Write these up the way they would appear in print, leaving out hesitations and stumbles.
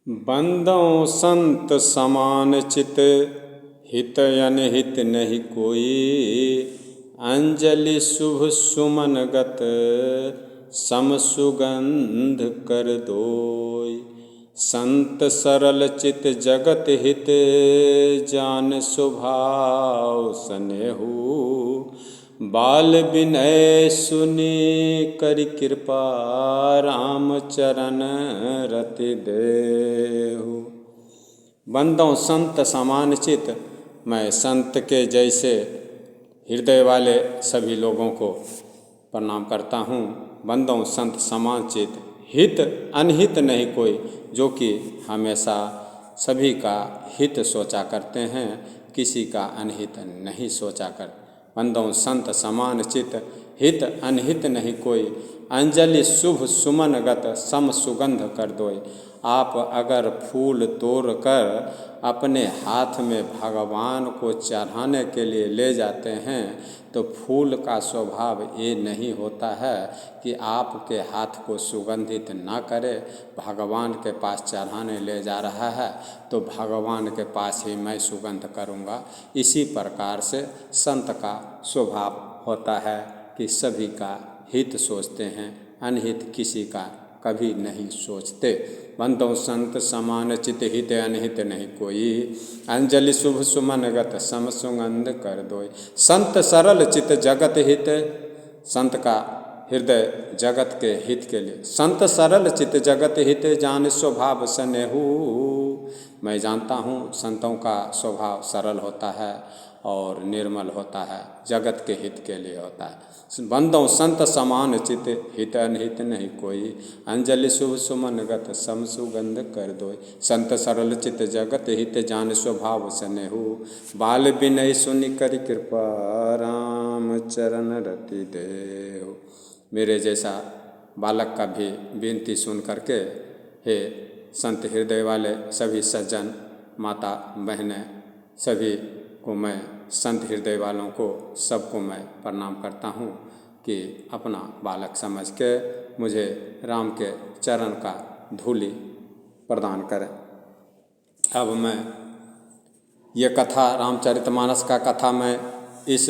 बंदों संत समान चित, हित अनहित नहीं कोई। अंजलि शुभ सुमन गत, सम सुगंध कर दोय। संत सरल चित जगत हित, जान स्वभाव सनेहु। बाल विनय सुनि करि कृपा, राम चरण रति देहु। बंदों संत समान चित, मैं संत के जैसे हृदय वाले सभी लोगों को प्रणाम करता हूँ। बंदों संत समान चित, हित अनहित नहीं कोई, जो कि हमेशा सभी का हित सोचा करते हैं, किसी का अनहित नहीं सोचा करते। बंदों संत समान चित, हित अनहित नहीं कोई। अंजलि शुभ सुमन गत, सम सुगंध कर दोय। आप अगर फूल तोड़ कर अपने हाथ में भगवान को चढ़ाने के लिए ले जाते हैं, तो फूल का स्वभाव ये नहीं होता है कि आपके हाथ को सुगंधित ना करे। भगवान के पास चढ़ाने ले जा रहा है तो भगवान के पास ही मैं सुगंध करूँगा। इसी प्रकार से संत का स्वभाव होता है कि सभी का हित सोचते हैं, अनहित किसी का कभी नहीं सोचते। बंदों संत समान चित, हित अनहित नहीं कोई। अंजलि शुभ सुमन गत, सम सुगंध कर दोय। संत सरल चित जगत हित, संत का हृदय जगत के हित के लिए। संत सरल चित जगत हित, जान स्वभाव सनेहु। मैं जानता हूँ संतों का स्वभाव सरल होता है और निर्मल होता है, जगत के हित के लिए होता है। बंदों संत समान चित, हित अनहित नहीं कोई। अंजलि शुभ सुमन गत, सम सुगंध कर दोय। संत सरल चित जगत हित, जान स्वभाव सनेहु। बाल विनय सुनि करि कृपा, राम चरण रति देहु। मेरे जैसा बालक का भी विनती सुन करके, हे संत हृदय वाले सभी सज्जन, माता बहनें, सभी को मैं, संत हृदय वालों को सबको मैं प्रणाम करता हूँ कि अपना बालक समझ के मुझे राम के चरण का धूलि प्रदान करें। अब मैं ये कथा, रामचरितमानस का कथा, मैं इस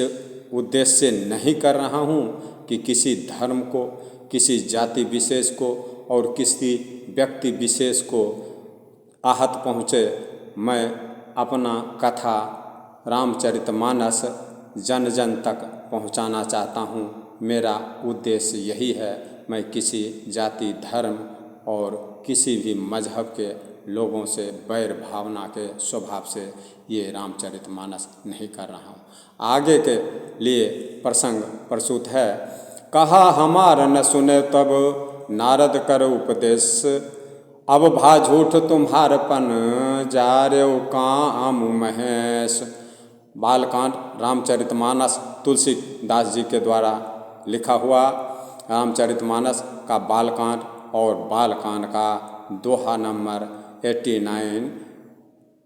उद्देश्य से नहीं कर रहा हूँ कि किसी धर्म को, किसी जाति विशेष को और किसी व्यक्ति विशेष को आहत पहुँचे। मैं अपना कथा रामचरितमानस जन जन तक पहुँचाना चाहता हूँ। मेरा उद्देश्य यही है। मैं किसी जाति, धर्म और किसी भी मजहब के लोगों से बैर भावना के स्वभाव से ये रामचरितमानस नहीं कर रहा हूँ। आगे के लिए प्रसंग प्रस्तुत है। कहा हमार न सुने तब, नारद कर उपदेश। अब भा झूठ तुम्हारपन, जार्यो काम महेश। बालकांड रामचरितमानस तुलसीदास जी के द्वारा लिखा हुआ रामचरितमानस का बालकांड और बालकांड का दोहा नंबर 89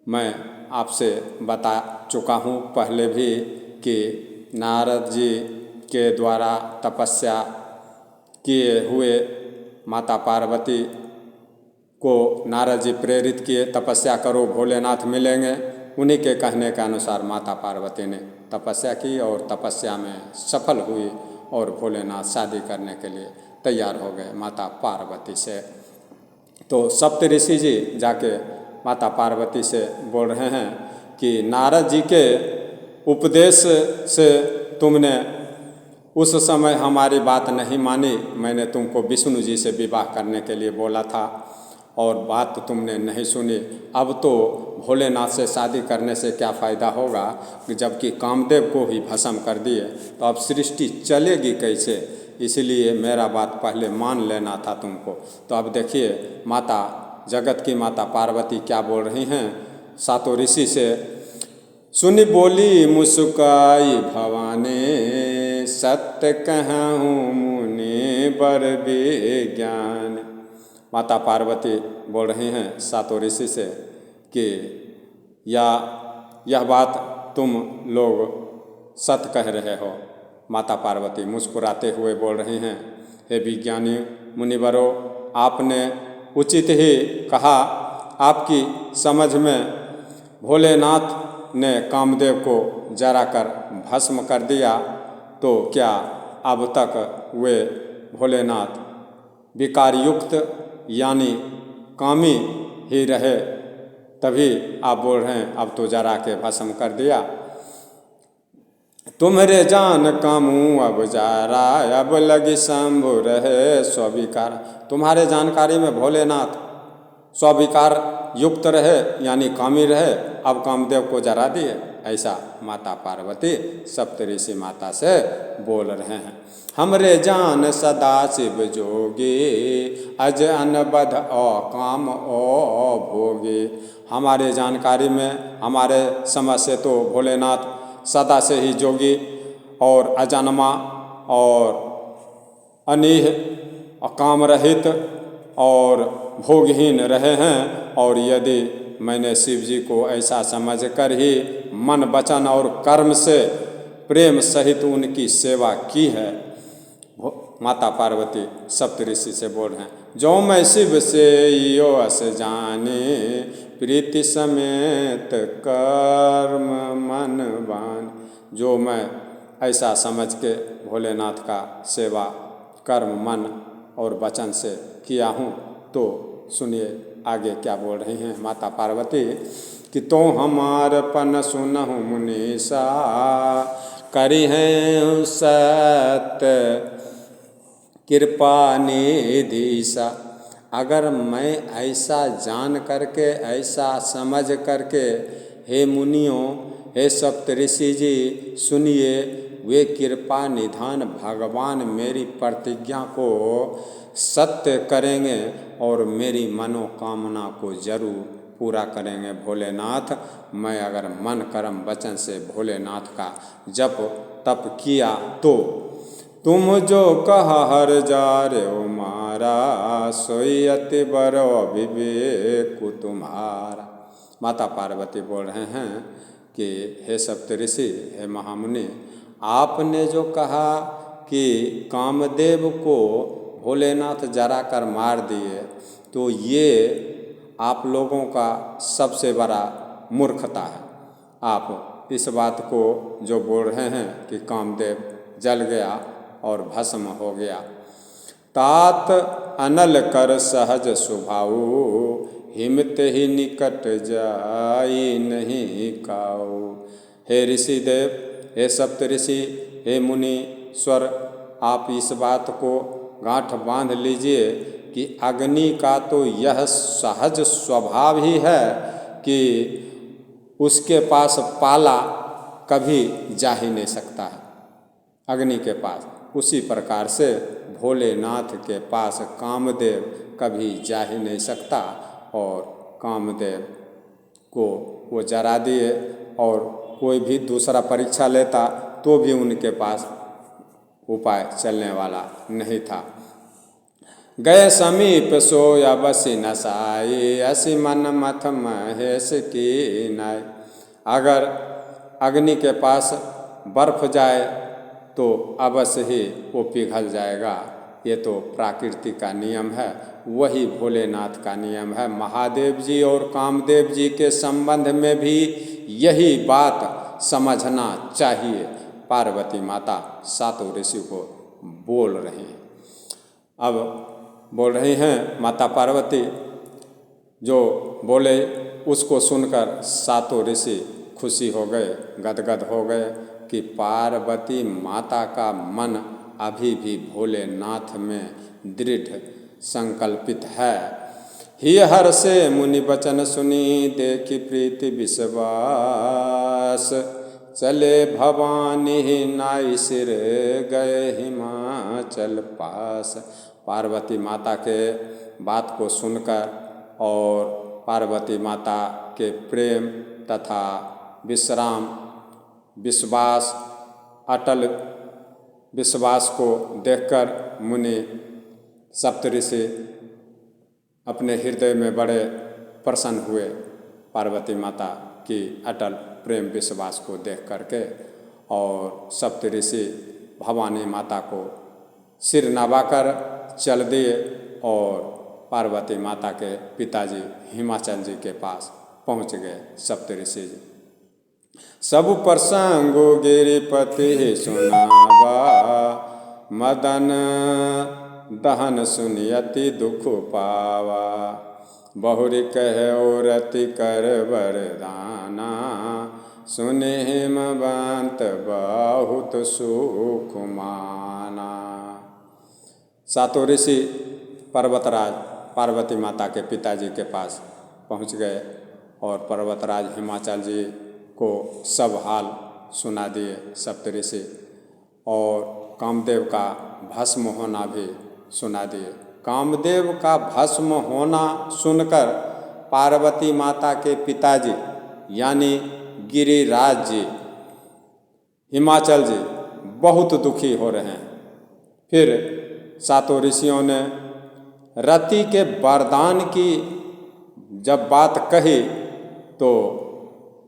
मैं आपसे बता चुका हूँ पहले भी कि नारद जी के द्वारा तपस्या किए हुए माता पार्वती को नारद जी प्रेरित किए, तपस्या करो भोलेनाथ मिलेंगे। उन्हीं के कहने के अनुसार माता पार्वती ने तपस्या की और तपस्या में सफल हुई और भोलेनाथ शादी करने के लिए तैयार हो गए माता पार्वती से। तो सप्त ऋषि जी जाके माता पार्वती से बोल रहे हैं कि नारद जी के उपदेश से तुमने उस समय हमारी बात नहीं मानी। मैंने तुमको विष्णु जी से विवाह करने के लिए बोला था और बात तुमने नहीं सुनी। अब तो भोलेनाथ से शादी करने से क्या फ़ायदा होगा, जबकि कामदेव को ही भस्म कर दिए, तो अब सृष्टि चलेगी कैसे। इसलिए मेरा बात पहले मान लेना था तुमको। तो अब देखिए माता, जगत की माता पार्वती क्या बोल रही हैं सातों ऋषि से। सुनी बोली मुस्काई भवानी, सत्य कहूँ मुनि बर विज्ञान। माता पार्वती बोल रही हैं सातों ऋषि से कि यह बात तुम लोग सत्य कह रहे हो। माता पार्वती मुस्कुराते हुए बोल रही हैं, हे विज्ञानी मुनिवरों, आपने उचित ही कहा। आपकी समझ में भोलेनाथ ने कामदेव को जराकर भस्म कर दिया, तो क्या अब तक वे भोलेनाथ विकारयुक्त यानी कामी ही रहे? तभी आप बोल रहे हैं अब तो जरा के भस्म कर दिया। तुम्हारे जान कामू अब जारा, अब लगी शंभु रहे स्विकार। तुम्हारे जानकारी में भोलेनाथ स्विकार युक्त रहे यानी कामी रहे, अब कामदेव को जरा दिए। ऐसा माता पार्वती सप्तऋषि माता से बोल रहे हैं। हमरे जान सदा शिव जोगी, अज अनबध ओ काम ओ भोगी। हमारे जानकारी में, हमारे समझ से तो भोलेनाथ सदा से ही जोगी और अजन्मा और अनीह काम रहित और भोगहीन रहे हैं। और यदि मैंने शिव जी को ऐसा समझ कर ही मन वचन और कर्म से प्रेम सहित उनकी सेवा की है, माता पार्वती सप्तऋषि से बोल रहे हैं, जो मैं शिव से यो अस जाने, प्रीति समेत कर्म मन बान। जो मैं ऐसा समझ के भोलेनाथ का सेवा कर्म मन और वचन से किया हूँ, तो सुनिए आगे क्या बोल रही हैं माता पार्वती कि तो हमार पन सुनहु मुनीसा, करी हैं सत्य कृपा निधीसा। अगर मैं ऐसा जान करके, ऐसा समझ करके, हे मुनियों, हे सप्तऋषि जी सुनिए, वे कृपा निधान भगवान मेरी प्रतिज्ञा को सत्य करेंगे और मेरी मनोकामना को जरूर पूरा करेंगे भोलेनाथ। मैं अगर मन कर्म वचन से भोलेनाथ का जप तप किया तो तुम जो कहा हर जा रे ओ मारा, सोई अति बरो विवेक तुम्हारा। माता पार्वती बोल रहे हैं कि हे सप्तऋषि, हे महामुनि, आपने जो कहा कि कामदेव को भोलेनाथ जरा कर मार दिए, तो ये आप लोगों का सबसे बड़ा मूर्खता है। आप इस बात को जो बोल रहे हैं कि कामदेव जल गया और भस्म हो गया, तात अनल कर सहज स्वभाऊ, हिमत ही निकट जाई नहीं काऊ। हे ऋषिदेव, हे सप्तऋषि, हे मुनि स्वर, आप इस बात को गांठ बांध लीजिए कि अग्नि का तो यह सहज स्वभाव ही है कि उसके पास पाला कभी जा ही नहीं सकता है, अग्नि के पास। उसी प्रकार से भोलेनाथ के पास कामदेव कभी जा ही नहीं सकता और कामदेव को वो जरा दिए। और कोई भी दूसरा परीक्षा लेता तो भी उनके पास उपाय चलने वाला नहीं था। गए समीप सोया बसी नसाई, असी मन मथ महेश की नाय। अगर अग्नि के पास बर्फ जाए तो अवश्य ही वो पिघल जाएगा। ये तो प्रकृति का नियम है, वही भोलेनाथ का नियम है। महादेव जी और कामदेव जी के संबंध में भी यही बात समझना चाहिए। पार्वती माता सातों ऋषि को बोल रही हैं। अब बोल रही हैं माता पार्वती, जो बोले उसको सुनकर सातों ऋषि खुशी हो गए, गदगद हो गए कि पार्वती माता का मन अभी भी भोलेनाथ में दृढ़ संकल्पित है। ही हर से मुनि वचन सुनी, देखी प्रीति विश्वास, चले भवानी नाई सिर गए हिमाचल पास। पार्वती माता के बात को सुनकर और पार्वती माता के प्रेम तथा विश्वास अटल विश्वास को देखकर मुनि सप्तऋषि अपने हृदय में बड़े प्रसन्न हुए। पार्वती माता की अटल प्रेम विश्वास को देख करके और सप्तऋषि भवानी माता को सिर नवाकर चल दिए और पार्वती माता के पिताजी हिमाचल जी के पास पहुँच गए सप्तऋषि जी। सब प्रसंग गिरिपति सुनावा, मदन दहन सुनियति दुख पावा। बहुरी कहो रति कर वरदाना, सुने हिमवंत बहुत सुख माना। सातों ऋषि पर्वतराज पार्वती माता के पिताजी के पास पहुँच गए और पर्वतराज हिमाचल जी को सब हाल सुना दिए सप्तऋषि, और कामदेव का भस्म होना भी सुना दिए। कामदेव का भस्म होना सुनकर पार्वती माता के पिताजी यानी गिरिराज जी हिमाचल जी बहुत दुखी हो रहे हैं। फिर सातों ऋषियों ने रति के वरदान की जब बात कही तो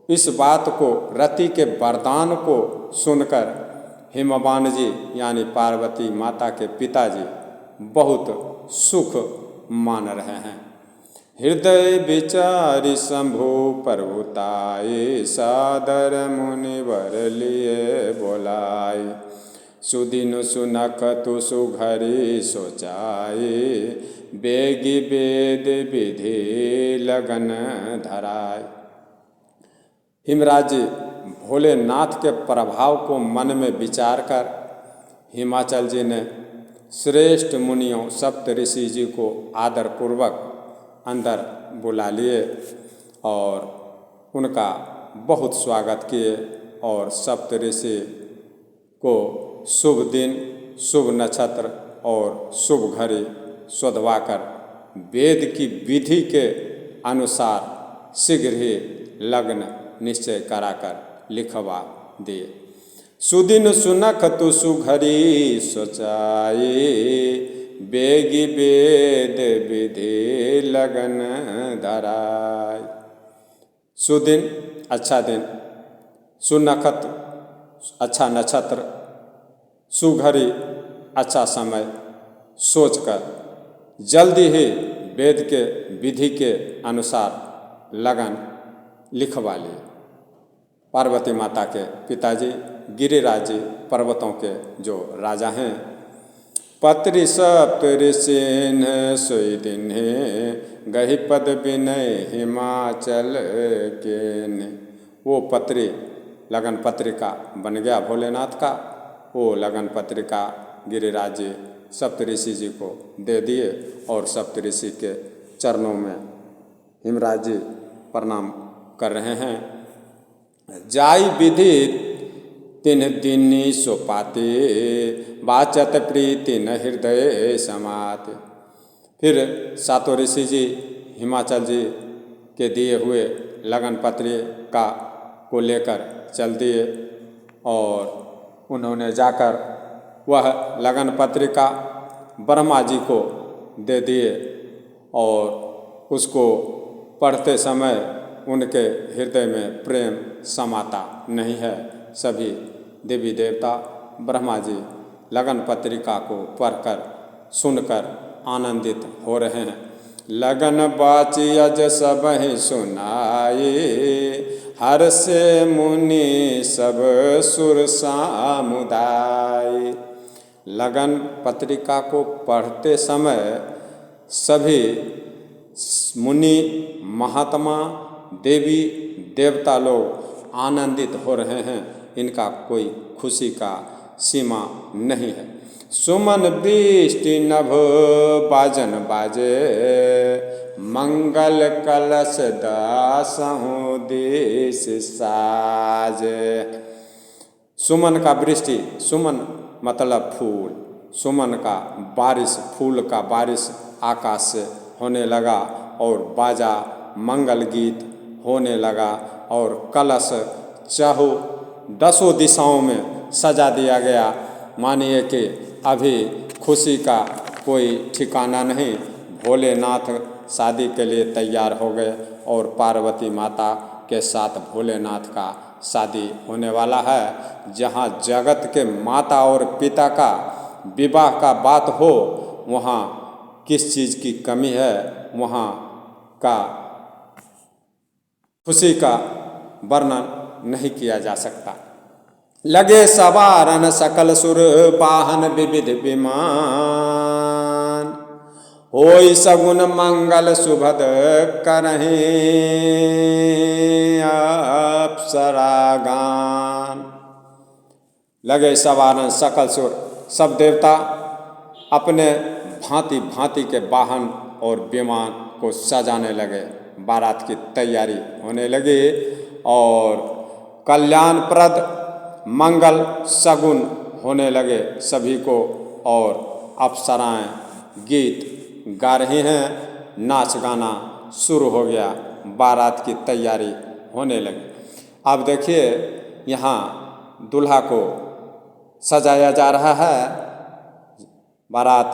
इस बात को, रति के वरदान को सुनकर हिमवान जी यानी पार्वती माता के पिताजी बहुत सुख मान रहे हैं। हृदय विचारी शंभु प्रभुताई, सादर मुनिवर लिए बोलाई। सुदिन सुनख तु सुघरी सोचाई, बेगी वेद विधि लगन धराय। हिमराज जी भोलेनाथ के प्रभाव को मन में विचार कर हिमाचल जी ने श्रेष्ठ मुनियों सप्तऋषि जी को आदरपूर्वक अंदर बुला लिए और उनका बहुत स्वागत किए और सप्तऋषि को शुभ दिन, शुभ नक्षत्र और शुभ घड़ी शोधवाकर वेद की विधि के अनुसार शीघ्र ही लग्न निश्चय कराकर लिखवा दिए। सुदिन सुनख तु सुघरी सोचाई, बेगी वेद विधि लगन धराय। सुदिन अच्छा दिन, सुनखत अच्छा नक्षत्र, सुघरी अच्छा समय सोचकर जल्दी ही वेद के विधि के अनुसार लगन लिखवा लिए। पार्वती माता के पिताजी गिरिराज जी पर्वतों के जो राजा हैं। पत्रि सप्तऋषिन सोई दिन गही पद विनय हिमाचल के ने। वो पत्री लगन पत्रिका बन गया भोलेनाथ का। वो लगन पत्रिका गिरिराज जी सप्तऋषि जी को दे दिए और सप्तऋषि के चरणों में हिमराज जी प्रणाम कर रहे हैं। जाई विधि तिन दिनी सोपाते, बाचत प्रीति न हृदय समाते। फिर सातों ऋषि जी हिमाचल जी के दिए हुए लगन पत्रिका को लेकर चल दिए और उन्होंने जाकर वह लगन पत्रिका ब्रह्मा जी को दे दिए और उसको पढ़ते समय उनके हृदय में प्रेम समाता नहीं है। सभी देवी देवता ब्रह्मा जी लगन पत्रिका को पढ़कर सुनकर आनंदित हो रहे हैं। लगन बाची अज सबहि सुनाई, हर से मुनि सब सुर समुदाय। लगन पत्रिका को पढ़ते समय सभी मुनि महात्मा देवी देवता लोग आनंदित हो रहे हैं। इनका कोई खुशी का सीमा नहीं है। सुमन वृष्टि नभ बाजन बाजे, मंगल कलश दासहु देश साजे। सुमन का वृष्टि, सुमन मतलब फूल, सुमन का बारिश, फूल का बारिश आकाश से होने लगा और बाजा मंगल गीत होने लगा और कलश चाहो दसों दिशाओं में सजा दिया गया। मानिए कि अभी खुशी का कोई ठिकाना नहीं। भोलेनाथ शादी के लिए तैयार हो गए और पार्वती माता के साथ भोलेनाथ का शादी होने वाला है। जहाँ जगत के माता और पिता का विवाह का बात हो, वहाँ किस चीज़ की कमी है वहाँ का खुशी का वर्णन नहीं किया जा सकता। लगे सवारन सकल सुर वाहन विविध विमान, होई सगुन मंगल सुभद करहीं अप्सरागान। लगे सवारन सकल सुर, सब देवता अपने भांति भांति के वाहन और विमान को सजाने लगे, बारात की तैयारी होने लगी और कल्याणप्रद मंगल सगुन होने लगे सभी को, और अप्सराएं गीत गा रही हैं, नाच गाना शुरू हो गया, बारात की तैयारी होने लगी। अब देखिए यहाँ दूल्हा को सजाया जा रहा है। बारात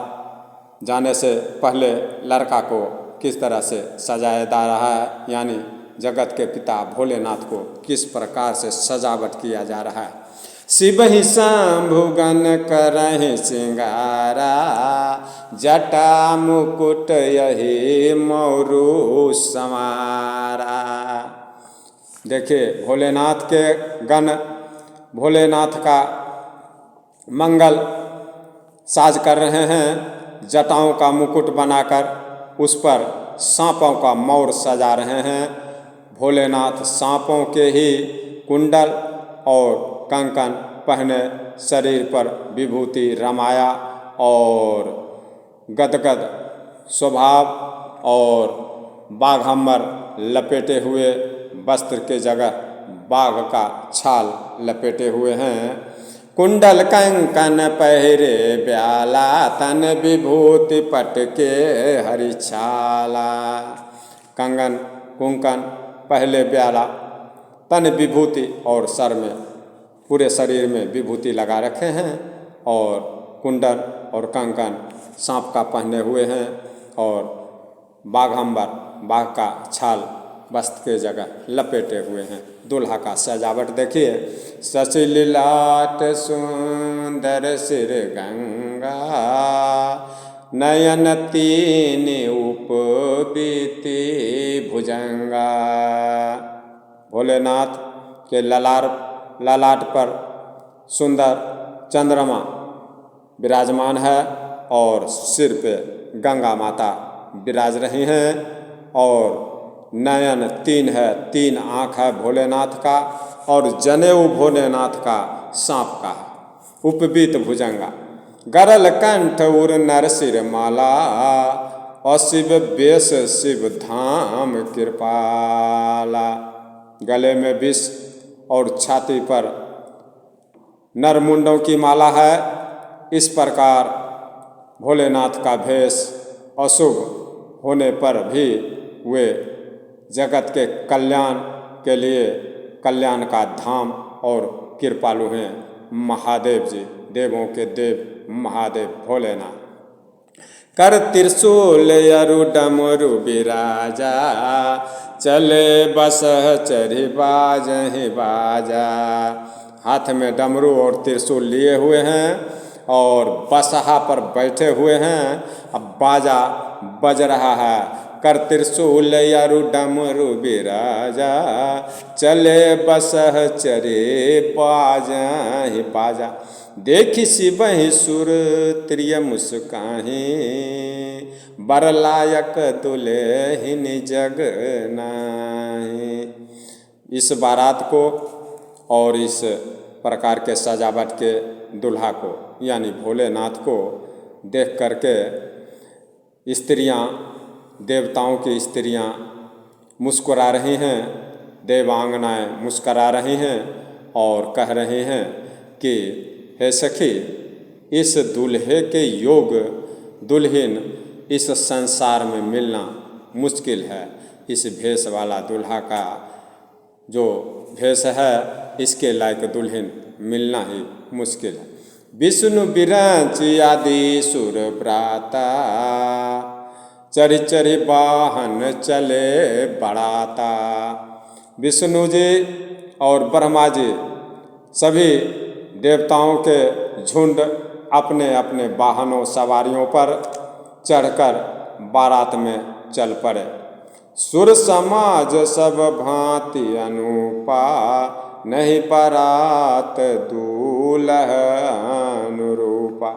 जाने से पहले लड़का को किस तरह से सजाया जा रहा है, यानी जगत के पिता भोलेनाथ को किस प्रकार से सजावट किया जा रहा है। शिव ही शंभुगन करहि सिंगारा, जटा मुकुट यही मौरु समारा। देखिए भोलेनाथ के गण भोलेनाथ का मंगल साज कर रहे हैं, जटाओं का मुकुट बनाकर उस पर सांपों का मौर सजा रहे हैं। भोलेनाथ सांपों के ही कुंडल और कंकन पहने, शरीर पर विभूति रमाया और गदगद स्वभाव और बाघंबर लपेटे हुए वस्त्र के जगह बाघ का छाल लपेटे हुए हैं। कुंडल कंकन पहिरे ब्याला, तन विभूति पटके हरिछाला। कंगन कुंकन पहले ब्याला, तन विभूति और सर में पूरे शरीर में विभूति लगा रखे हैं, और कुंडल और कंकन सांप का पहने हुए हैं, और बाघंबर बाघ का छाल वस्त्र के जगह लपेटे हुए हैं। दूल्हा का सजावट देखिए। शशि ललाट सुंदर सिर गंगा, नयन तीन उपबीति भुजंगा। भोलेनाथ के ललाट पर सुंदर चंद्रमा विराजमान है और सिर पे गंगा माता विराज रही हैं, और नयन तीन है, तीन आँख है भोलेनाथ का, और जनेऊ भोलेनाथ का सांप का है। उपबीत भुजंगा, गरल कंठ उर नर सिर माला, अशिव बेश शिव धाम कृपाला। गले में विष और छाती पर नरमुंडों की माला है। इस प्रकार भोलेनाथ का भेष अशुभ होने पर भी वे जगत के कल्याण के लिए कल्याण का धाम और कृपालु हैं महादेव जी, देवों के देव महादेव भोलेनाथ। कर त्रिशूल अरु डमरु बिराजा, चले बसह चढ़ी बाजहि बाजा। हाथ में डमरू और त्रिशूल लिए हुए हैं और बसहा पर बैठे हुए हैं। अब बाजा बज रहा है। कर त्रिशूल अरु डमरू बिराजा, चले बसह चढ़े बाजहि बाजा। देखि शिवहि सुर त्रिय मुस्काहि, बरलायक दुल्हिन जग नाहि। इस बारात को और इस प्रकार के सजावट के दूल्हा को यानी भोलेनाथ को देख करके स्त्रियां, देवताओं की स्त्रियां मुस्कुरा रही हैं, देवांगनाएं मुस्कुरा रही हैं और कह रही हैं कि हे सखी, इस दूल्हे के योग दुल्हन इस संसार में मिलना मुश्किल है। इस भेष वाला दूल्हा का जो भेष है, इसके लायक दुल्हन मिलना ही मुश्किल है। विष्णु विरंच आदि सुर प्राता, चढ़ी चढ़ी वाहन चले बढ़ाता। विष्णु जी और ब्रह्मा जी सभी देवताओं के झुंड अपने अपने वाहनों सवारियों पर चढ़कर बारात में चल पड़े। सुर समाज सब भांति अनुपा, नहीं बारात दूल्ह अनुरूपा।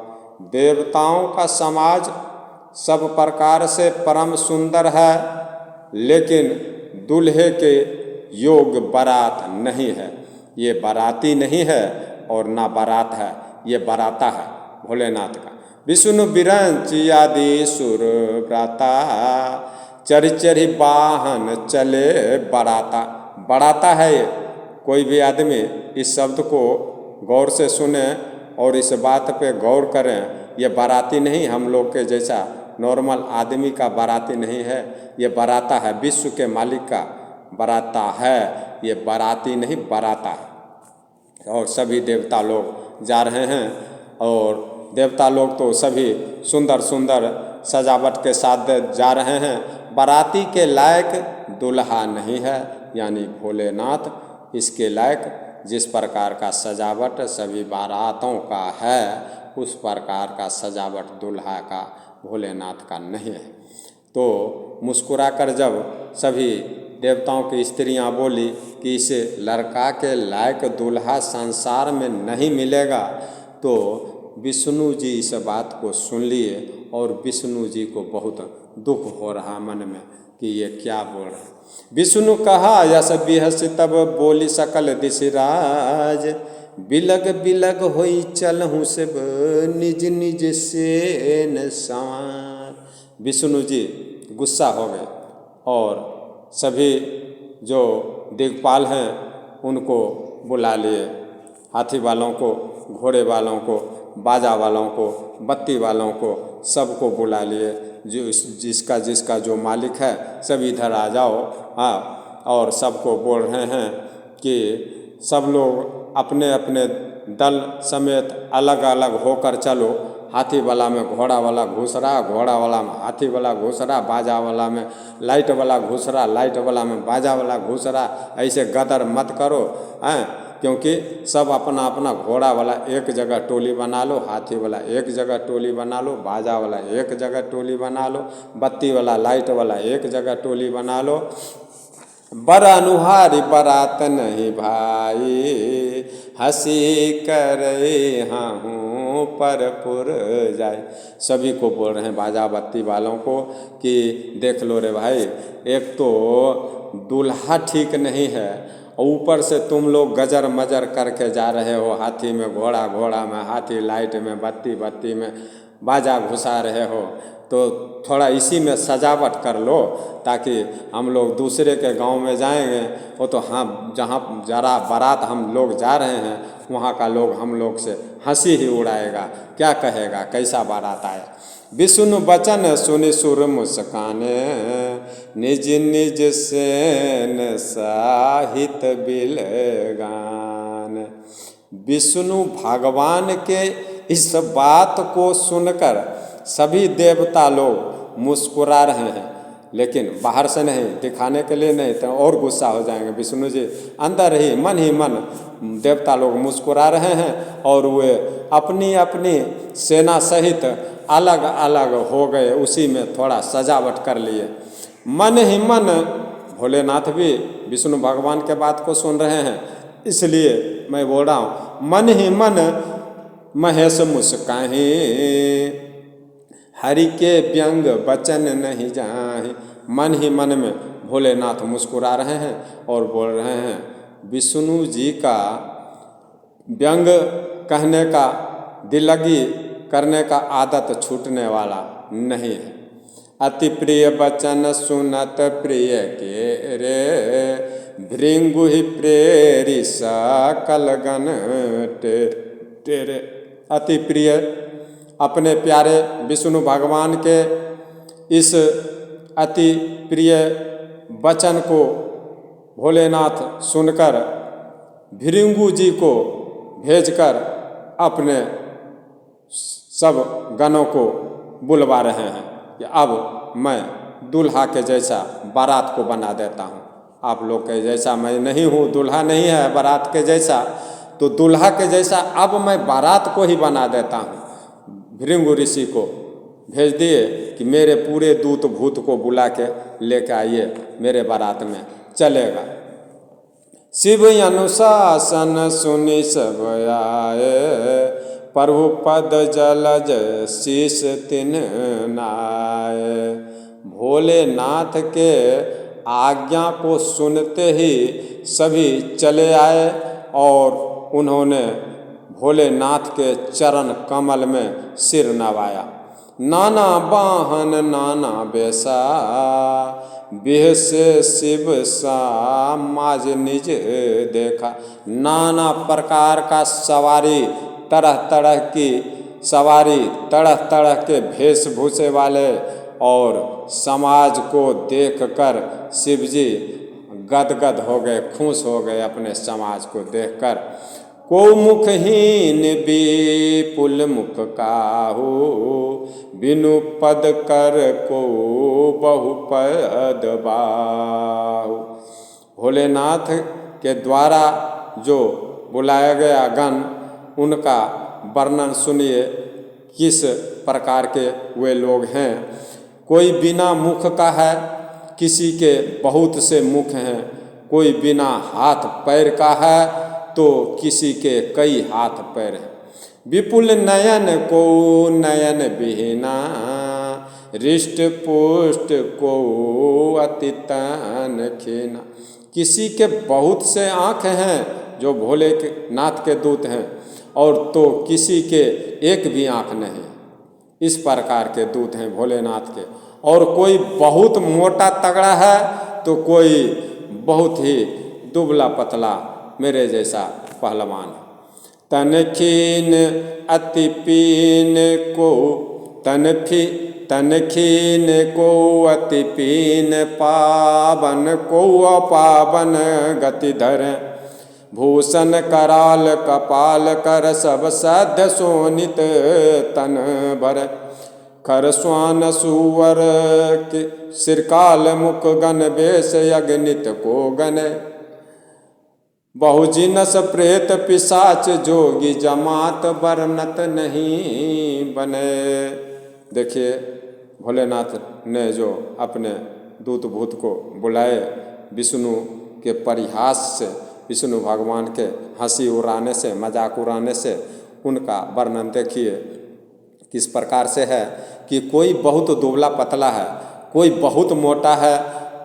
देवताओं का समाज सब प्रकार से परम सुंदर है, लेकिन दूल्हे के योग बारात नहीं है। ये बाराती नहीं है और ना बारात है, ये बाराता है भोलेनाथ का। विष्णु विरंच आदि सुर ब्राता, चढ़ी चढ़ी वाहन चले बराता। बराता है ये। कोई भी आदमी इस शब्द को गौर से सुने और इस बात पे गौर करें। ये बाराती नहीं, हम लोग के जैसा नॉर्मल आदमी का बाराती नहीं है, ये बराता है, विश्व के मालिक का बराता है, ये बाराती नहीं बराता है। और सभी देवता लोग जा रहे हैं और देवता लोग तो सभी सुंदर सुंदर सजावट के साथ जा रहे हैं। बाराती के लायक दुल्हा नहीं है, यानी भोलेनाथ इसके लायक जिस प्रकार का सजावट सभी बारातों का है, उस प्रकार का सजावट दुल्हा का भोलेनाथ का नहीं है। तो मुस्कुरा कर जब सभी देवताओं की स्त्रियां बोली कि इस लड़का के लायक दुल्हा संसार में नहीं मिलेगा, तो विष्णु जी इस बात को सुन लिए और विष्णु जी को बहुत दुख हो रहा मन में कि ये क्या बोल रहा। विष्णु कहा यस बिहस तब बोली सकल दिशराज, बिलग बिलग होई चलहूँ से निज निज से न संवार। विष्णु जी गुस्सा हो गए और सभी जो दिग्पाल हैं उनको बुला लिए, हाथी वालों को, घोड़े वालों को, बाजा वालों को, बत्ती वालों को, सबको बुला लिए। जो जिसका जिसका जो मालिक है सब इधर आ जाओ। हाँ, और सबको बोल रहे हैं कि सब लोग अपने अपने दल समेत अलग अलग होकर चलो। हाथी वाला में घोड़ा वाला घुस रहा, घोड़ा वाला में हाथी वाला घुस रहा, बाजा वाला में लाइट वाला घुस रहा, लाइट वाला में बाजा वाला घुस रहा। ऐसे गदर मत करो हैं, क्योंकि सब अपना अपना घोड़ा वाला एक जगह टोली बना लो, हाथी वाला एक जगह टोली बना लो, बाजा वाला एक जगह टोली बना लो, बत्ती वाला लाइट वाला एक जगह टोली बना लो। बर अनुहारी बारात नहीं भाई, हंसी करे हाँ पर पुर जाए। सभी को बोल रहे हैं बाजा बत्ती वालों को कि देख लो रे भाई, एक तो दूल्हा ठीक नहीं है, ऊपर से तुम लोग गजर मजर करके जा रहे हो। हाथी में घोड़ा, घोड़ा में हाथी, लाइट में बत्ती, बत्ती में बाजा घुसा रहे हो। तो थोड़ा इसी में सजावट कर लो ताकि हम लोग दूसरे के गांव में जाएंगे, वो तो हाँ जहाँ जरा बारात हम लोग जा रहे हैं वहाँ का लोग हम लोग से हंसी ही उड़ाएगा, क्या कहेगा कैसा बारात आया। विष्णु वचन सुनि सुर मुस्काने, निज निज सेन साहित बिलगान। विष्णु भगवान के इस बात को सुनकर सभी देवता लोग मुस्कुरा रहे हैं, लेकिन बाहर से नहीं, दिखाने के लिए नहीं, तो और गुस्सा हो जाएंगे। विष्णु जी अंदर ही मन देवता लोग मुस्कुरा रहे हैं और वे अपनी अपनी सेना सहित अलग अलग हो गए, उसी में थोड़ा सजावट कर लिए। मन ही मन भोलेनाथ भी विष्णु भगवान के बात को सुन रहे हैं, इसलिए मैं बोल रहा हूँ मन ही मन महेश मुस्काही, हरि के व्यंग वचन नहीं जाहि। मन ही मन में भोलेनाथ मुस्कुरा रहे हैं और बोल रहे हैं विष्णु जी का व्यंग कहने का, दिलगी करने का आदत छूटने वाला नहीं है। अति प्रिय वचन सुनत प्रिय के रे, भृंगु ही प्रेरी सकल गण तेरे। अति प्रिय अपने प्यारे विष्णु भगवान के इस अति प्रिय वचन को भोलेनाथ सुनकर भृंगु जी को भेजकर अपने सब गणों को बुलवा रहे हैं कि अब मैं दूल्हा के जैसा बारात को बना देता हूँ। आप लोग के जैसा मैं नहीं हूँ, दूल्हा नहीं है बारात के जैसा, तो दूल्हा के जैसा अब मैं बारात को ही बना देता हूँ। भृंगु ऋषि को भेज दिए कि मेरे पूरे दूत भूत को बुला के लेके आइए, मेरे बारात में चलेगा। शिव अनुशासन सुनि सब आए, प्रभु पद जलज शीस तिन नाय। भोलेनाथ के आज्ञा को सुनते ही सभी चले आए और उन्होंने भोलेनाथ के चरण कमल में सिर नवाया। नाना वाहन नाना बेसा, बेस शिव सा माज निज देखा। नाना प्रकार का सवारी, तरह तरह की सवारी, तरह तरह के वेशभूषे वाले, और समाज को देखकर शिवजी गदगद हो गए, खुश हो गए अपने समाज को देखकर। को मुखहीन विपुल मुख काहू, बिनु पद कर को बहुपद बाहु। भोलेनाथ के द्वारा जो बुलाया गया गण, उनका वर्णन सुनिए किस प्रकार के वे लोग हैं। कोई बिना मुख का है, किसी के बहुत से मुख हैं। कोई बिना हाथ पैर का है तो किसी के कई हाथ पैर हैं। विपुल नयन को नयन बिहीना, हृष्ट पुष्ट को अति तन खीना। किसी के बहुत से आँख हैं जो भोलेनाथ के दूत हैं, और तो किसी के एक भी आँख नहीं। इस प्रकार के दूत हैं भोलेनाथ के। और कोई बहुत मोटा तगड़ा है तो कोई बहुत ही दुबला पतला मेरे जैसा पहलवान। तनखीन अति पीन को तनखीन को अति पीन, पावन को अपावन गति धर। भूषण कराल कपाल कर, सब साध्य शोणित तन भर। खर स्वान सुवर के सिरकाल मुख, गण बेश अगणित को गणे। बहुजिनस प्रेत पिशाच, जोगी जमात वर्णत नहीं बने। देखिए भोलेनाथ ने जो अपने दूत भूत को बुलाए, विष्णु के परिहास से, विष्णु भगवान के हंसी उड़ाने से, मजाक उड़ाने से, उनका वर्णन देखिए किस प्रकार से है कि कोई बहुत दुबला पतला है, कोई बहुत मोटा है,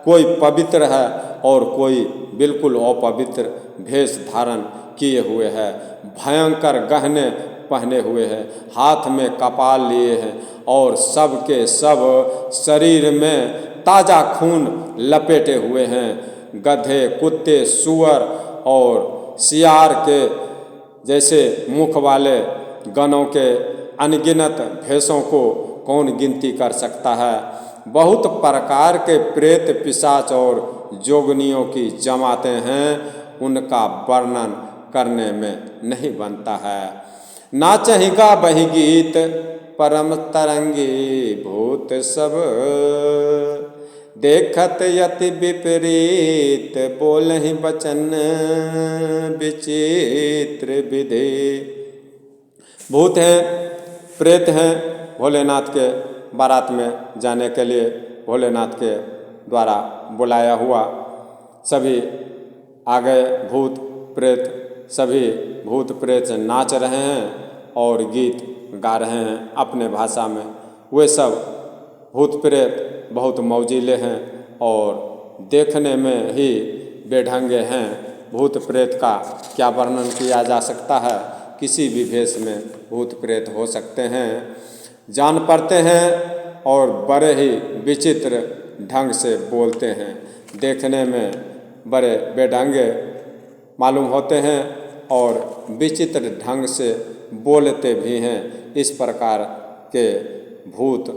कोई पवित्र है और कोई बिल्कुल अपवित्र भेष धारण किए हुए है। भयंकर गहने पहने हुए हैं, हाथ में कपाल लिए हैं, और सब के सब शरीर में ताज़ा खून लपेटे हुए हैं। गधे, कुत्ते, सूअर और सियार के जैसे मुख वाले गणों के अनगिनत भेषों को कौन गिनती कर सकता है। बहुत प्रकार के प्रेत, पिशाच और जोगनियों की जमातें हैं, उनका वर्णन करने में नहीं बनता है। नाचहिगा बहि गीत परम तरंगी, भूत सब देखत यति विपरीत, बोलहि बचन विचित्र विधि। भूत हैं, प्रेत हैं, भोलेनाथ के बारात में जाने के लिए भोलेनाथ के द्वारा बुलाया हुआ सभी आ गए। भूत प्रेत, सभी भूत प्रेत नाच रहे हैं और गीत गा रहे हैं अपने भाषा में। वे सब भूत प्रेत बहुत मौजीले हैं और देखने में ही बेढंगे हैं। भूत प्रेत का क्या वर्णन किया जा सकता है। किसी भी भेष में भूत प्रेत हो सकते हैं, जान पड़ते हैं और बड़े ही विचित्र ढंग से बोलते हैं। देखने में बड़े बेढंगे मालूम होते हैं और विचित्र ढंग से बोलते भी हैं। इस प्रकार के भूत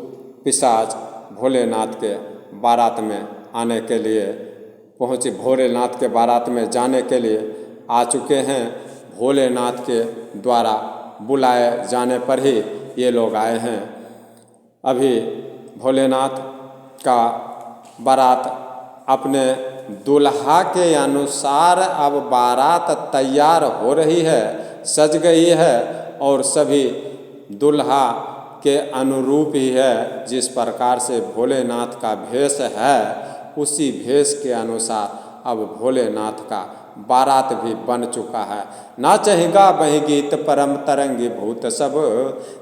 पिशाच भोलेनाथ के बारात में आने के लिए पहुँचे, भोलेनाथ के बारात में जाने के लिए आ चुके हैं। भोलेनाथ के द्वारा बुलाए जाने पर ही ये लोग आए हैं। अभी भोलेनाथ का बारात अपने दुल्हा के अनुसार अब बारात तैयार हो रही है, सज गई है, और सभी दुल्हा के अनुरूप ही है। जिस प्रकार से भोलेनाथ का भेष है उसी भेष के अनुसार अब भोलेनाथ का बारात भी बन चुका है। नाचहिगा बहि गीत परम तरंगी भूत सब,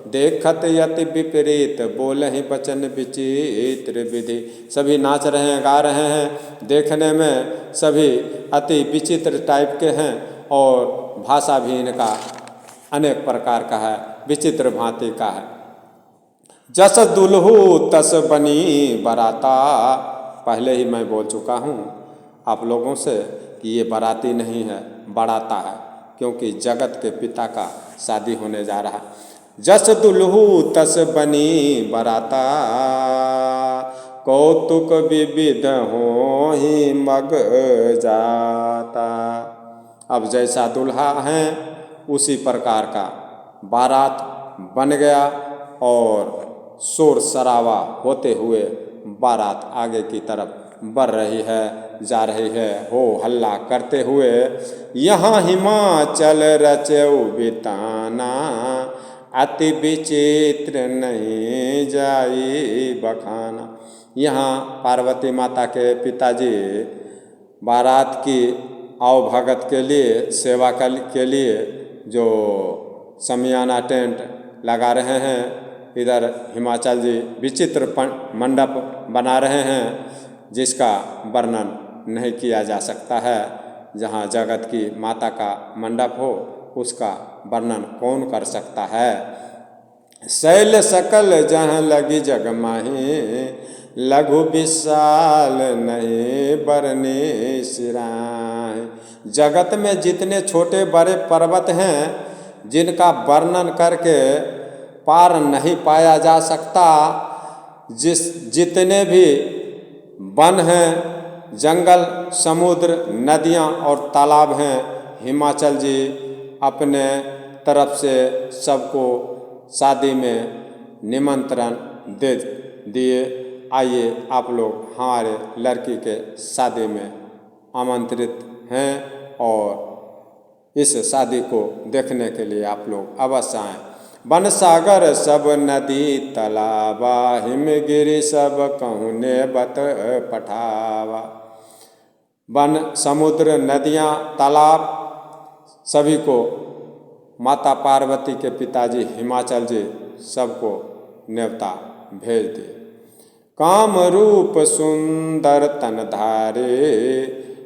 देखत यति विपरीत बोलहि बचन विचित्र विधि। सभी नाच रहे हैं, गा रहे हैं, देखने में सभी अति विचित्र टाइप के हैं और भाषा भी इनका अनेक प्रकार का है, विचित्र भांति का है। जस दुल्हू तस बनी बराता, पहले ही मैं बोल चुका हूँ आप लोगों से कि ये बाराती नहीं है, बराता है, क्योंकि जगत के पिता का शादी होने जा रहा है। जस दुल्हू तस बनी बराता, कौतुक विविध हो ही मग जाता। अब जैसा दुल्हा है उसी प्रकार का बारात बन गया और शोर शराबा होते हुए बारात आगे की तरफ बढ़ रही है, जा रही है, हो हल्ला करते हुए। यहाँ हिमाचल रचऊ बिताना, अति विचित्र नहीं जाई बखाना। यहाँ पार्वती माता के पिताजी बारात की आओ भगत के लिए, सेवा के लिए जो समियाना टेंट लगा रहे हैं, इधर हिमाचल जी विचित्र मंडप बना रहे हैं जिसका वर्णन नहीं किया जा सकता है। जहाँ जगत की माता का मंडप हो उसका वर्णन कौन कर सकता है। शैल सकल जहाँ लगी जग माही, लघु विशाल नहीं बरनी सिराही। जगत में जितने छोटे बड़े पर्वत हैं जिनका वर्णन करके पार नहीं पाया जा सकता, जितने भी वन हैं, जंगल, समुद्र, नदियाँ और तालाब हैं, हिमाचल जी अपने तरफ से सबको शादी में निमंत्रण दे दिए। आइए आप लोग हमारे लड़की के शादी में आमंत्रित हैं और इस शादी को देखने के लिए आप लोग अवश्य आएँ। वन सागर सब नदी तालाबा, हिमगिरी सब कहुने बत पठावा। वन, समुद्र, नदियाँ, तालाब सभी को माता पार्वती के पिताजी हिमाचल जी सबको न्योता भेज दिए। काम रूप सुंदर तन धारे,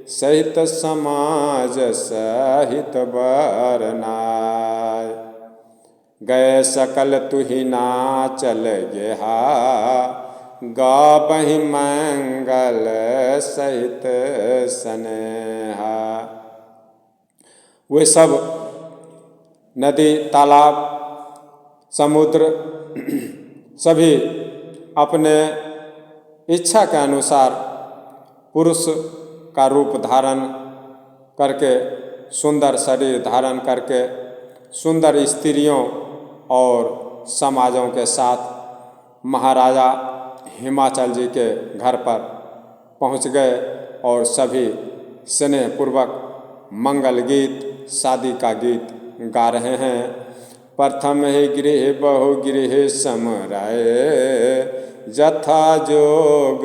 सहित समाज सहित बरनाय। गए सकल तुहि नाचल गेहा, गाबहि मंगल सहित स्नेहा। वे सब नदी, तालाब, समुद्र सभी अपने इच्छा के अनुसार पुरुष का रूप धारण करके, सुंदर शरीर धारण करके, सुंदर स्त्रियों और समाजों के साथ महाराजा हिमाचल जी के घर पर पहुंच गए और सभी स्नेहपूर्वक मंगल गीत, शादी का गीत गा रहे हैं। प्रथम ही गृह बहु गृह समराय, जथा जोग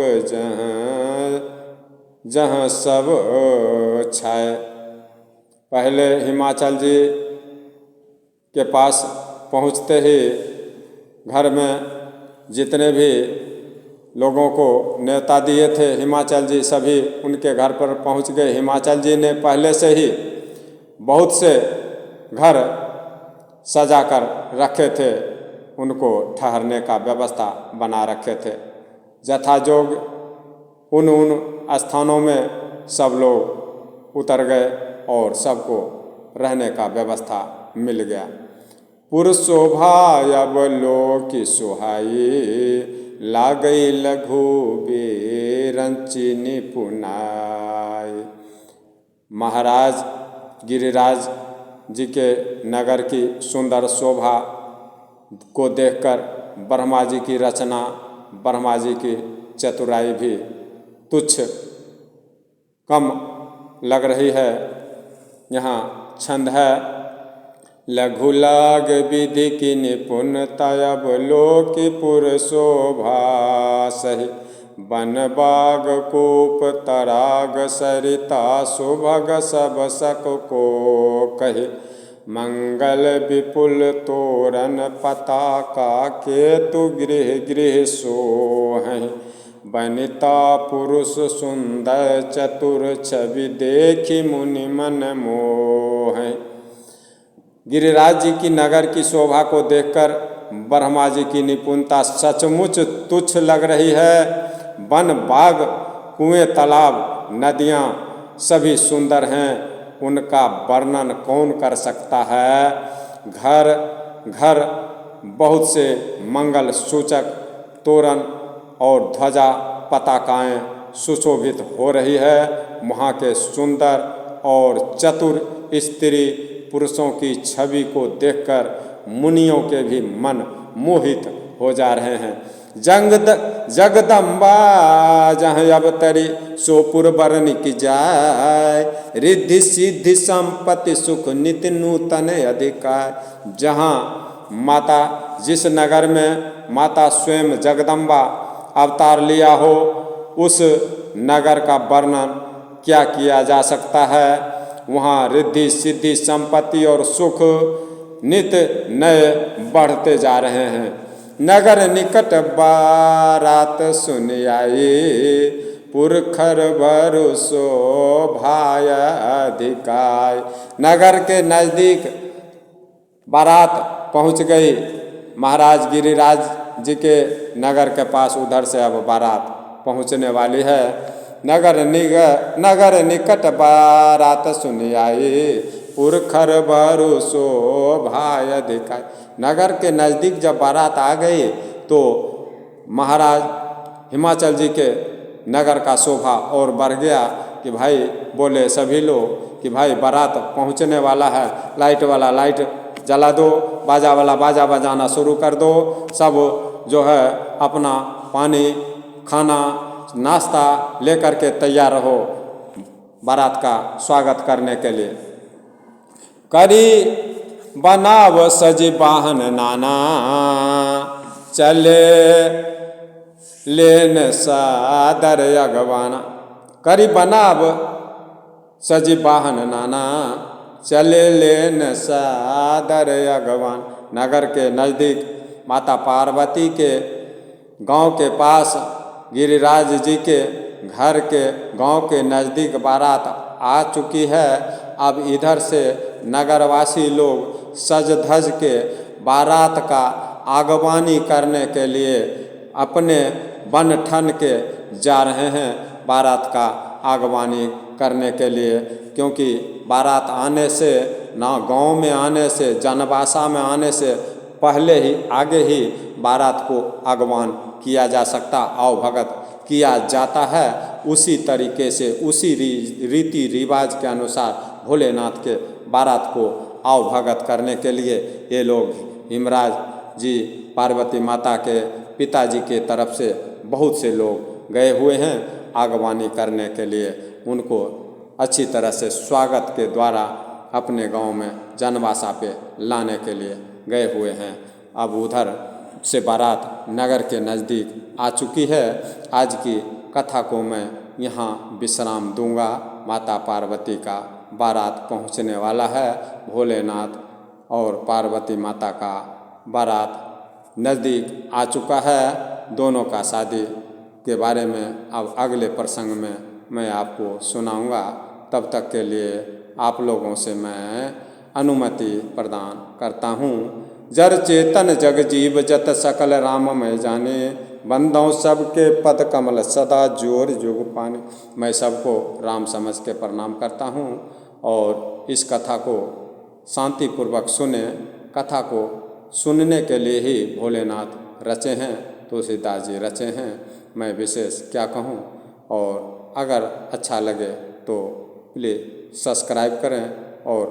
जहाँ सब छाए। पहले हिमाचल जी के पास पहुँचते ही घर में जितने भी लोगों को न्योता दिए थे हिमाचल जी, सभी उनके घर पर पहुँच गए। हिमाचल जी ने पहले से ही बहुत से घर सजा कर रखे थे, उनको ठहरने का व्यवस्था बना रखे थे। यथाजोग उन स्थानों में सब लोग उतर गए और सबको रहने का व्यवस्था मिल गया। पुर शोभा अब लोकी सुहाई, लागई लघु बेरंची निपुनाय। महाराज गिरिराज जी के नगर की सुंदर शोभा को देखकर ब्रह्मा जी की रचना, ब्रह्मा जी की चतुराई भी तुच्छ कम लग रही है। यहाँ छंद है, लघु लाग विधि की निपुणता अवलोकिपुर शोभा सही। वन बाग कूप तराग सरिता सुभग सब सक को कहे। मंगल विपुल तोरण पताका केतु गृह गृह सोहै। वनिता पुरुष सुंदर चतुर छवि देखी मुनि मन मोहै। गिरिराज जी की नगर की शोभा को देखकर ब्रह्मा जी की निपुणता सचमुच तुच्छ लग रही है। वन बाग कुएं तालाब नदियाँ सभी सुंदर हैं, उनका वर्णन कौन कर सकता है। घर घर बहुत से मंगल सूचक तोरण और ध्वजा पताकाएं सुशोभित हो रही है। वहाँ के सुंदर और चतुर स्त्री पुरुषों की छवि को देखकर मुनियों के भी मन मोहित हो जा रहे हैं। जगदम्बा जहाँ अवतरी सोपुर बरन की जाय। रिद्धि सिद्धि संपत्ति सुख नित्य नूतन अधिकार। जहाँ माता जिस नगर में माता स्वयं जगदम्बा अवतार लिया हो, उस नगर का वर्णन क्या किया जा सकता है। वहाँ रिद्धि सिद्धि संपत्ति और सुख नित्य नए बढ़ते जा रहे हैं। नगर निकट बारात सुन आई। पुरखर भरोसो भाय अधिकाय। नगर के नज़दीक बारात पहुँच गई। महाराज गिरिराज जी के नगर के पास उधर से अब बारात पहुँचने वाली है। नगर निकट बारात सुन आई। पुरखर भरोसो भाय अधिकाय। नगर के नज़दीक जब बारात आ गई तो महाराज हिमाचल जी के नगर का शोभा और बढ़ गया कि भाई बोले सभी लोग कि भाई बारात पहुंचने वाला है, लाइट वाला लाइट जला दो, बाजा वाला बाजा बजाना शुरू कर दो। सब जो है अपना पानी खाना नाश्ता लेकर के तैयार रहो बारात का स्वागत करने के लिए। करी बनाव सजी वाहन नाना। चले लेन सादर अगवाना। करी बनाव सजी वाहन नाना। चले लेन सादर अगवान। नगर के नज़दीक माता पार्वती के गांव के पास गिरिराज जी के घर के गांव के नज़दीक बारात आ चुकी है। अब इधर से नगरवासी लोग सज धज के बारात का आगवानी करने के लिए अपने बन ठन के जा रहे हैं बारात का आगवानी करने के लिए। क्योंकि बारात आने से ना गांव में आने से जनवासा में आने से पहले ही आगे ही बारात को आगवान किया जा सकता, आवभगत किया जाता है। उसी तरीके से उसी रीति रिवाज के अनुसार भोलेनाथ के बारात को आवभगत करने के लिए ये लोग हिमराज जी पार्वती माता के पिताजी के तरफ से बहुत से लोग गए हुए हैं आगवानी करने के लिए। उनको अच्छी तरह से स्वागत के द्वारा अपने गांव में जनवासा पे लाने के लिए गए हुए हैं। अब उधर से बारात नगर के नज़दीक आ चुकी है। आज की कथा को मैं यहाँ विश्राम दूंगा। माता पार्वती का बारात पहुँचने वाला है। भोलेनाथ और पार्वती माता का बारात नज़दीक आ चुका है। दोनों का शादी के बारे में अब अगले प्रसंग में मैं आपको सुनाऊंगा। तब तक के लिए आप लोगों से मैं अनुमति प्रदान करता हूँ। जर चेतन जग जीव जत सकल राम मैं जाने। बंदों सबके पद कमल सदा जोर जुग पाने। मैं सबको राम समझ के प्रणाम करता हूँ और इस कथा को शांतिपूर्वक सुने। कथा को सुनने के लिए ही भोलेनाथ रचे हैं, तुलसीदास जी रचे हैं। मैं विशेष क्या कहूँ। और अगर अच्छा लगे तो प्लीज़ सब्सक्राइब करें और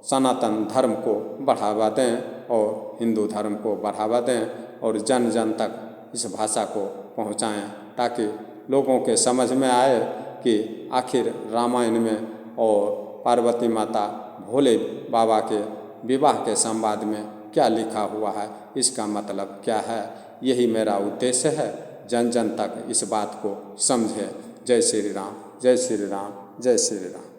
सनातन धर्म को बढ़ावा दें और हिंदू धर्म को बढ़ावा दें और जन जन तक इस भाषा को पहुँचाएं ताकि लोगों के समझ में आए कि आखिर रामायण में और पार्वती माता भोले बाबा के विवाह के संवाद में क्या लिखा हुआ है, इसका मतलब क्या है, यही मेरा उद्देश्य है। जन जन तक इस बात को समझे। जय श्री राम, जय श्री राम, जय श्री राम।